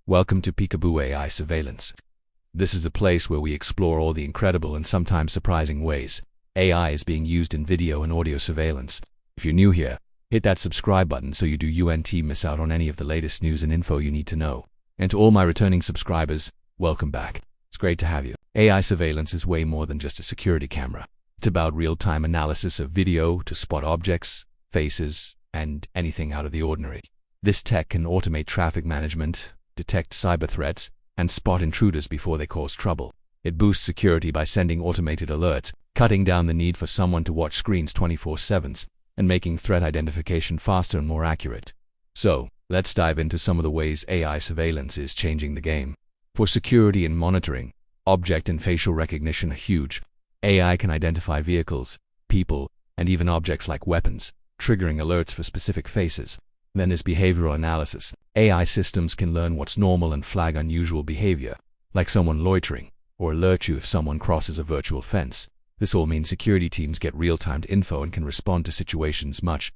Welcome to PeekAboo-AI Surveillance. This is a place where we explore all the incredible and sometimes surprising ways AI is being used in video and audio surveillance. If you're new here, hit that subscribe button so you don't miss out on any of the latest news and info you need to know. And to all my returning subscribers, welcome back. It's great to have you. AI surveillance is way more than just a security camera. It's about real-time analysis of video to spot objects, faces, and anything out of the ordinary. This tech can automate traffic management, detect cyber threats, and spot intruders before they cause trouble. It boosts security by sending automated alerts, cutting down the need for someone to watch screens 24/7, and making threat identification faster and more accurate. So, let's dive into some of the ways AI surveillance is changing the game. For security and monitoring, object and facial recognition are huge. AI can identify vehicles, people, and even objects like weapons, triggering alerts for specific faces. Then there's behavioral analysis. AI systems can learn what's normal and flag unusual behavior, like someone loitering, or alert you if someone crosses a virtual fence. This all means security teams get real-time info and can respond to situations much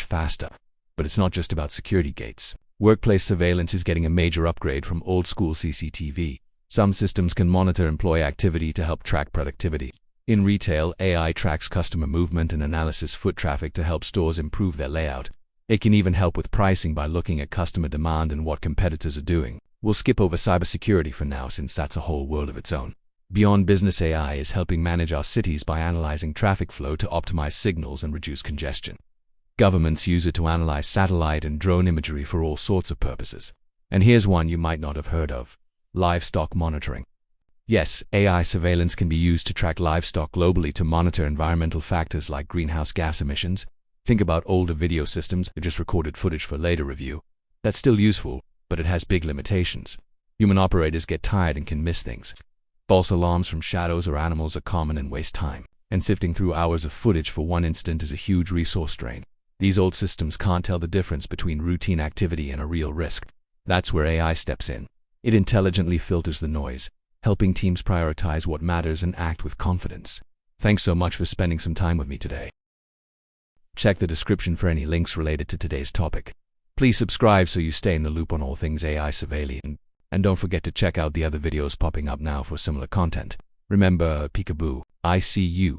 faster. But it's not just about security gates. Workplace surveillance is getting a major upgrade from old-school CCTV. Some systems can monitor employee activity to help track productivity. In retail, AI tracks customer movement and analyzes foot traffic to help stores improve their layout. It can even help with pricing by looking at customer demand and what competitors are doing. We'll skip over cybersecurity for now since that's a whole world of its own. Beyond business, AI is helping manage our cities by analyzing traffic flow to optimize signals and reduce congestion. Governments use it to analyze satellite and drone imagery for all sorts of purposes. And here's one you might not have heard of: livestock monitoring. Yes, AI surveillance can be used to track livestock globally to monitor environmental factors like greenhouse gas emissions. Think about older video systems that just recorded footage for later review. That's still useful, but it has big limitations. Human operators get tired and can miss things. False alarms from shadows or animals are common and waste time. And sifting through hours of footage for one incident is a huge resource drain. These old systems can't tell the difference between routine activity and a real risk. That's where AI steps in. It intelligently filters the noise, helping teams prioritize what matters and act with confidence. Thanks so much for spending some time with me today. Check the description for any links related to today's topic. Please subscribe so you stay in the loop on all things AI surveillance. And don't forget to check out the other videos popping up now for similar content. Remember, PeekAboo, I see you.